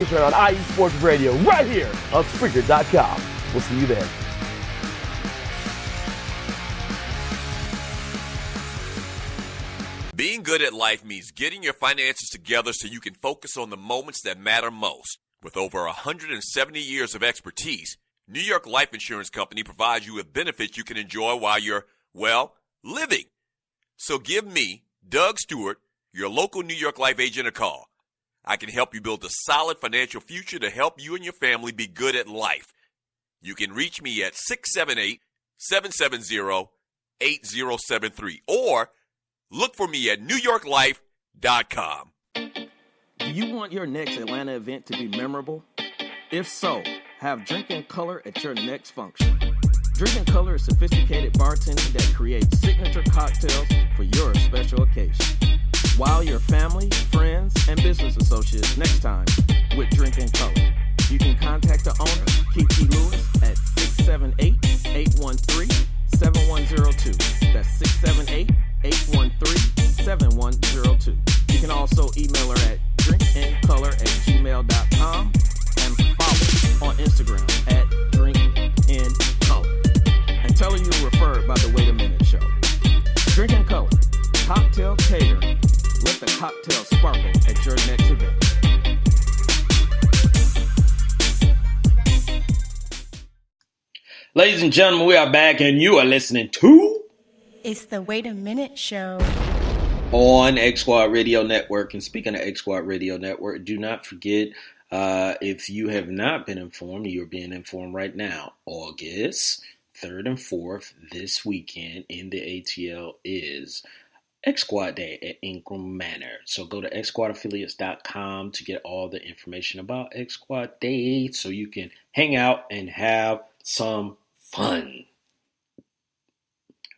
on IE Sports Radio right here on Spreaker.com. We'll see you there. Being good at life means getting your finances together so you can focus on the moments that matter most. With over 170 years of expertise, New York Life Insurance Company provides you with benefits you can enjoy while you're, well, living. So give me, Doug Stewart, your local New York Life agent, a call. I can help you build a solid financial future to help you and your family be good at life. You can reach me at 678-770-8073 or look for me at NewYorkLife.com. Do you want your next Atlanta event to be memorable? If so, have Drink in Color at your next function. Drink in Color is sophisticated bartending that creates signature cocktails for your special occasion. Wow your family, friends, and business associates next time with Drink in Color. You can contact the owner, Kiki Lewis, at 678-813-7102. That's 678-813-7102. You can also email her at drinkincolor@gmail.com and follow on Instagram at drinkincolor. And tell her you were referred by the Wait a Minute Show. Drink in Color, cocktail catering. Let the cocktail sparkle at your next event. Ladies and gentlemen, we are back and you are listening to It's the Wait a Minute Show on X Squad Radio Network. And speaking of X Squad Radio Network, do not forget, if you have not been informed, you're being informed right now. August 3rd and 4th this weekend in the ATL is X Squad Day at Ingram Manor. So go to xsquadaffiliates.com to get all the information about X Squad Day so you can hang out and have some fun.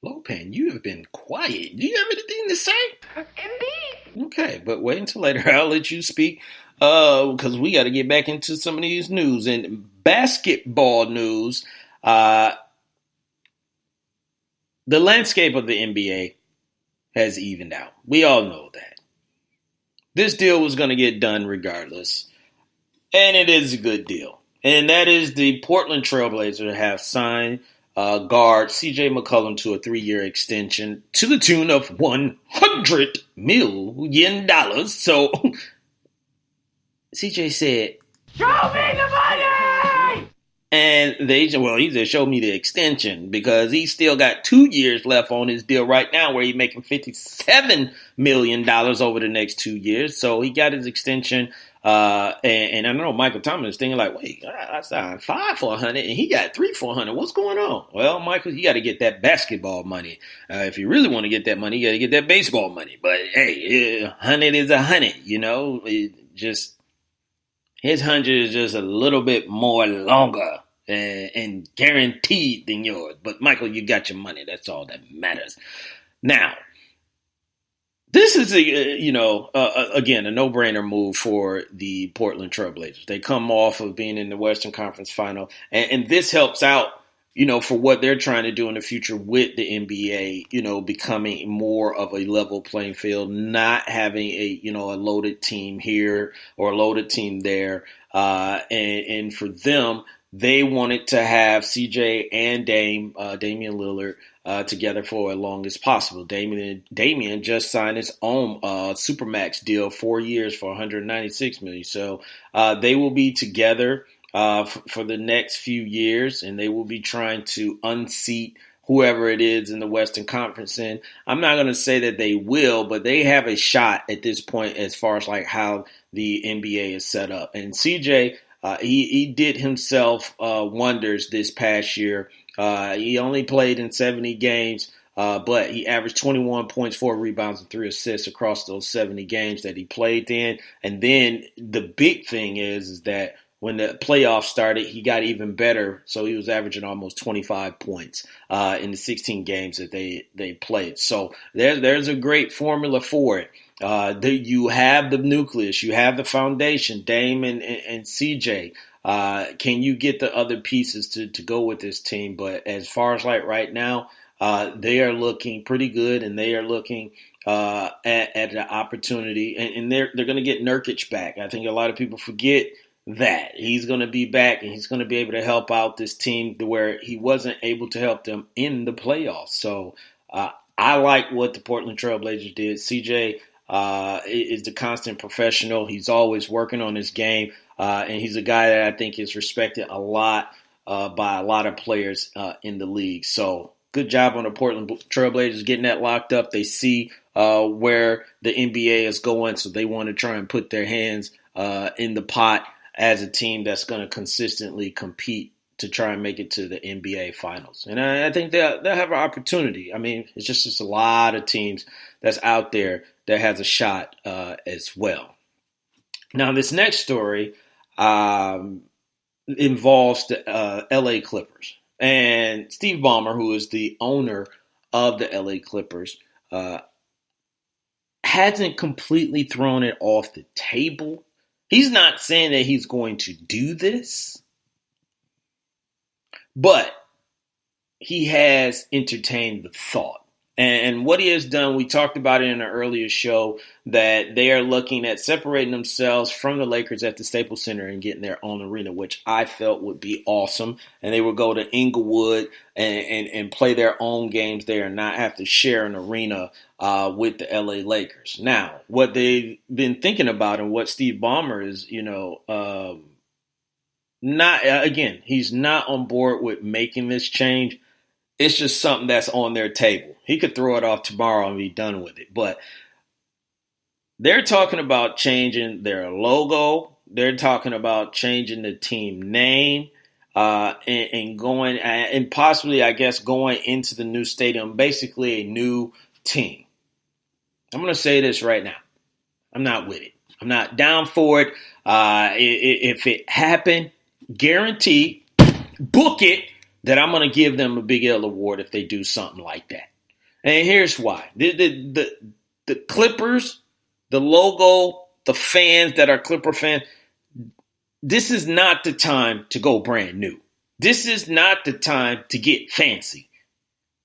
Lopan, you have been quiet. Do you have anything to say? Indeed. Okay, but wait until later. I'll let you speak because we got to get back into some of these news. And basketball news, the landscape of the NBA has evened out. We all know that. This deal was going to get done regardless, and it is a good deal. And that is the Portland Trailblazers have signed guard C.J. McCollum to a 3-year extension to the tune of $100 million. So C.J. said, Show me the money! and he said, show me the extension because he's still got 2 years left on his deal right now where he's making $57 million over the next 2 years. So he got his extension. And I know Michael Thomas is thinking like, wait, I signed 5 for $100 and he got 3 for $100. What's going on? Well, Michael, you got to get that basketball money. If you really want to get that money, you got to get that baseball money. But hey, 100 is 100, you know, his 100 is just a little bit more longer and guaranteed than yours. But Michael, you got your money. That's all that matters. Now, this is again, a no-brainer move for the Portland Trailblazers. They come off of being in the Western Conference Final, and this helps out, for what they're trying to do in the future with the NBA, becoming more of a level playing field, not having a loaded team here or a loaded team there. And for them, they wanted to have CJ and Damian Lillard together for as long as possible. Damian just signed his own Supermax deal, 4 years for $196 million. So they will be together for the next few years, and they will be trying to unseat whoever it is in the Western Conference. And I'm not going to say that they will, but they have a shot at this point as far as like how the NBA is set up. And CJ, he did himself wonders this past year. He only played in 70 games, but he averaged 21 points, 4 rebounds, and 3 assists across those 70 games that he played in. And then the big thing is that when the playoffs started, he got even better. So he was averaging almost 25 points in the 16 games that they played. So there's a great formula for it. You have the nucleus, you have the foundation, Dame and CJ. Can you get the other pieces to go with this team? But as far as like right now, they are looking pretty good, and they are looking at the opportunity, and they're going to get Nurkic back. I think a lot of people forget that. He's going to be back, and he's going to be able to help out this team to where he wasn't able to help them in the playoffs. So I like what the Portland Trail Blazers did. CJ is the constant professional. He's always working on his game, and he's a guy that I think is respected a lot by a lot of players in the league. So good job on the Portland Trail Blazers getting that locked up. They see where the NBA is going, so they want to try and put their hands in the pot as a team that's going to consistently compete to try and make it to the NBA Finals. And I think they'll have an opportunity. I mean, it's just a lot of teams that's out there that has a shot as well. Now, this next story involves the LA Clippers. And Steve Ballmer, who is the owner of the LA Clippers, hasn't completely thrown it off the table. He's not saying that he's going to do this, but he has entertained the thought. And what he has done, we talked about it in an earlier show, that they are looking at separating themselves from the Lakers at the Staples Center and getting their own arena, which I felt would be awesome. And they would go to Inglewood and play their own games there and not have to share an arena with the LA Lakers. Now, what they've been thinking about and what Steve Ballmer is, he's not on board with making this change. It's just something that's on their table. He could throw it off tomorrow and be done with it. But they're talking about changing their logo. They're talking about changing the team name and going and possibly, I guess, going into the new stadium, basically a new team. I'm going to say this right now. I'm not with it. I'm not down for it. If it happened, guaranteed, book it, that I'm going to give them a Big L award if they do something like that. And here's why. The Clippers, the logo, the fans that are Clipper fans, this is not the time to go brand new. This is not the time to get fancy.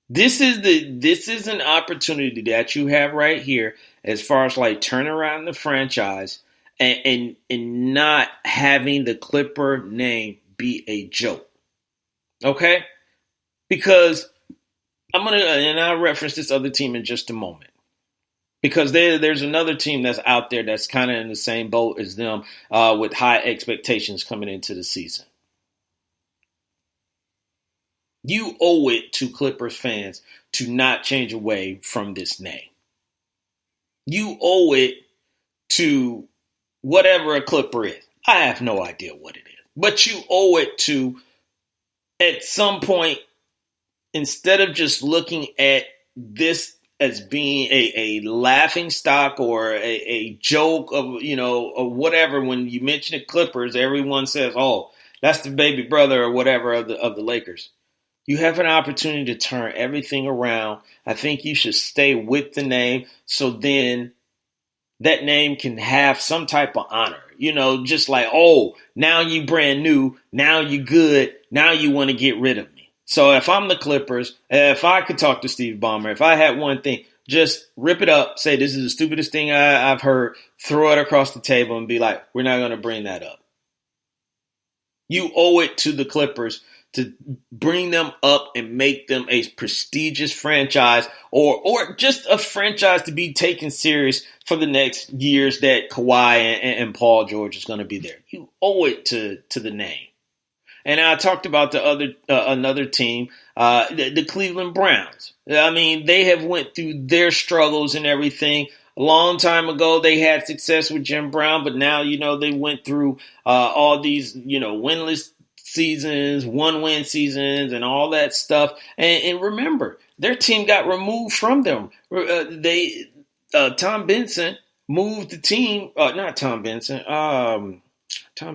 This is an opportunity that you have right here as far as like turning around the franchise and not having the Clipper name be a joke. Okay? Because I'll reference this other team in just a moment. Because there's another team that's out there that's kind of in the same boat as them with high expectations coming into the season. You owe it to Clippers fans to not change away from this name. You owe it to whatever a Clipper is. I have no idea what it is. But you owe it to, at some point, instead of just looking at this as being a laughing stock or a joke of, or whatever, when you mention the Clippers, everyone says, oh, that's the baby brother or whatever of the Lakers. You have an opportunity to turn everything around. I think you should stay with the name so then that name can have some type of honor. Just like, oh, now you brand new, now you good, now you want to get rid of me. So if I'm the Clippers, if I could talk to Steve Ballmer, if I had one thing, just rip it up, say this is the stupidest thing I've heard, throw it across the table and be like, we're not going to bring that up. You owe it to the Clippers to bring them up and make them a prestigious franchise or just a franchise to be taken serious for the next years that Kawhi and Paul George is going to be there. You owe it to the name. And I talked about the another team, the Cleveland Browns. I mean, they have went through their struggles and everything. A long time ago, they had success with Jim Brown, but now, they went through all these, winless seasons, one-win seasons, and all that stuff. And remember, their team got removed from them. Tom Benson moved the team. Not Tom Benson. Tom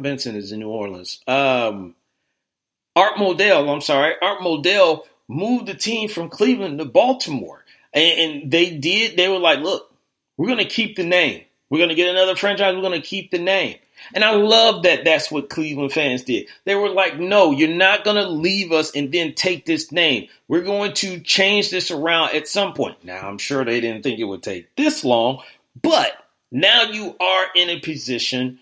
Benson is in New Orleans. Art Modell, I'm sorry. Art Modell moved the team from Cleveland to Baltimore. And they were like, look, we're going to keep the name. We're going to get another franchise. We're going to keep the name. And I love that that's what Cleveland fans did. They were like, no, you're not going to leave us and then take this name. We're going to change this around at some point. Now, I'm sure they didn't think it would take this long, but now you are in a position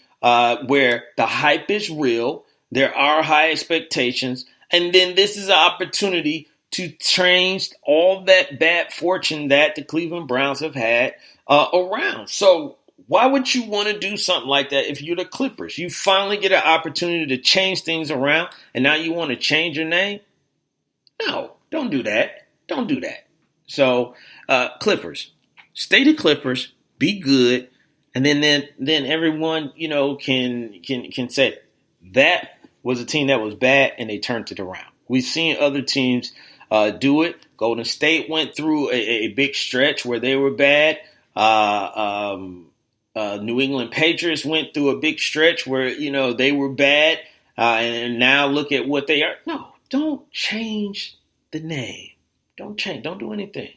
where the hype is real, there are high expectations, and then this is an opportunity to change all that bad fortune that the Cleveland Browns have had around. So why would you want to do something like that if you're the Clippers? You finally get an opportunity to change things around, and now you want to change your name? No, don't do that. Don't do that. So, Clippers, stay the Clippers, be good, and then everyone, can say that was a team that was bad and they turned it around. We've seen other teams do it. Golden State went through a big stretch where they were bad. New England Patriots went through a big stretch where, they were bad. And now look at what they are. No, don't change the name. Don't change. Don't do anything.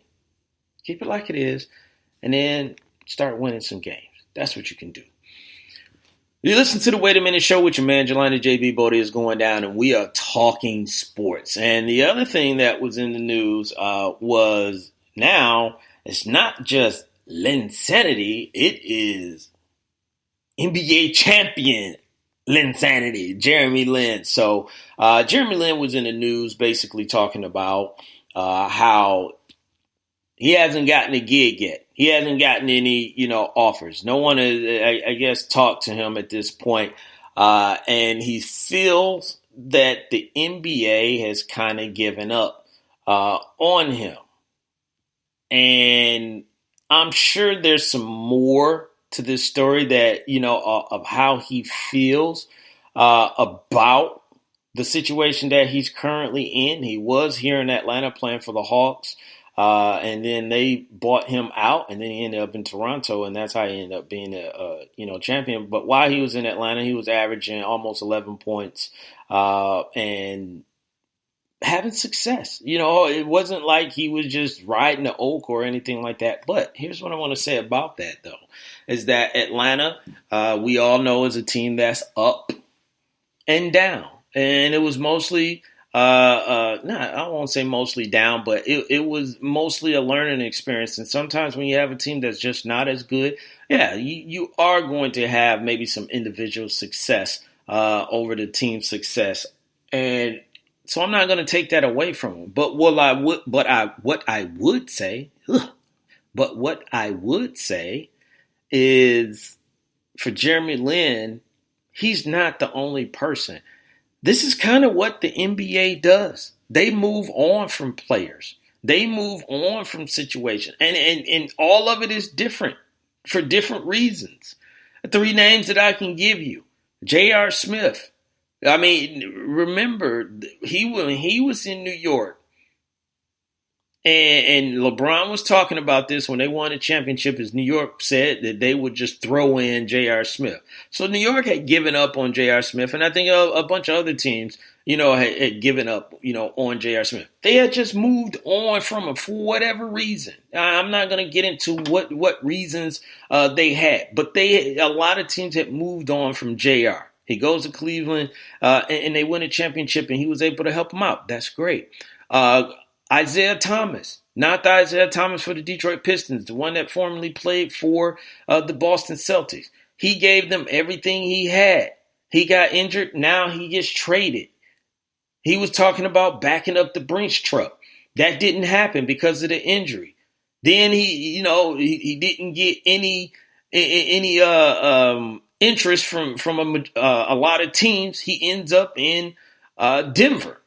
Keep it like it is. And then start winning some games. That's what you can do. You listen to the Wait a Minute Show with your man, Jelani JB Bodie is going down, and we are talking sports. And the other thing that was in the news was now it's not just Linsanity, it is NBA champion Linsanity, Jeremy Lin. So Jeremy Lin was in the news basically talking about how he hasn't gotten a gig yet. He hasn't gotten any, offers. No one has, I guess, talked to him at this point. And he feels that the NBA has kind of given up on him. And I'm sure there's some more to this story that, of how he feels about the situation that he's currently in. He was here in Atlanta playing for the Hawks. And then they bought him out, and then he ended up in Toronto, and that's how he ended up being a champion. But while he was in Atlanta, he was averaging almost 11 points and having success. It wasn't like he was just riding the oak or anything like that. But here's what I want to say about that, though, is that Atlanta, we all know, is a team that's up and down, and it was mostly. I won't say mostly down, but it was mostly a learning experience. And sometimes when you have a team that's just not as good, you are going to have maybe some individual success over the team success. And so I'm not going to take that away from him. But what I would say is for Jeremy Lin, he's not the only person. This is kind of what the NBA does. They move on from players. They move on from situations. And all of it is different for different reasons. 3 names that I can give you. J.R. Smith. I mean, remember, he was in New York. And LeBron was talking about this when they won a championship, as New York said that they would just throw in J.R. Smith. So New York had given up on J.R. Smith, and I think a bunch of other teams, had given up, on J.R. Smith. They had just moved on from him for whatever reason. I'm not going to get into what reasons they had, but a lot of teams had moved on from J.R. He goes to Cleveland, and they win a championship, and he was able to help them out. That's great. Isaiah Thomas, not the Isaiah Thomas for the Detroit Pistons, the one that formerly played for the Boston Celtics. He gave them everything he had. He got injured. Now he gets traded. He was talking about backing up the Brinks truck. That didn't happen because of the injury. Then he didn't get any interest from a lot of teams. He ends up in Denver.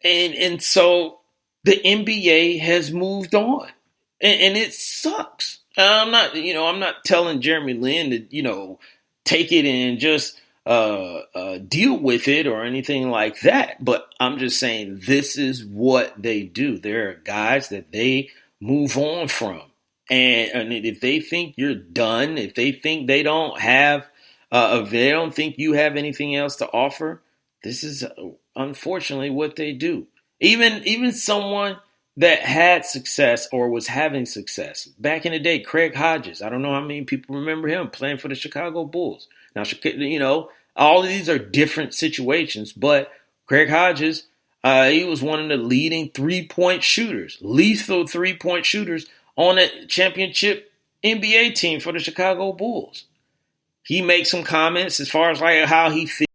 And so the NBA has moved on, and it sucks. I'm not telling Jeremy Lin to, take it and just deal with it or anything like that. But I'm just saying this is what they do. There are guys that they move on from. And if they think you're done, if they think they don't have, if they don't think you have anything else to offer, this is unfortunately what they do. Even someone that had success or was having success back in the day, Craig Hodges. I don't know how many people remember him playing for the Chicago Bulls. Now, all of these are different situations, but Craig Hodges, he was one of the leading three-point shooters, lethal three-point shooters on a championship NBA team for the Chicago Bulls. he makes some comments as far as like how he feels.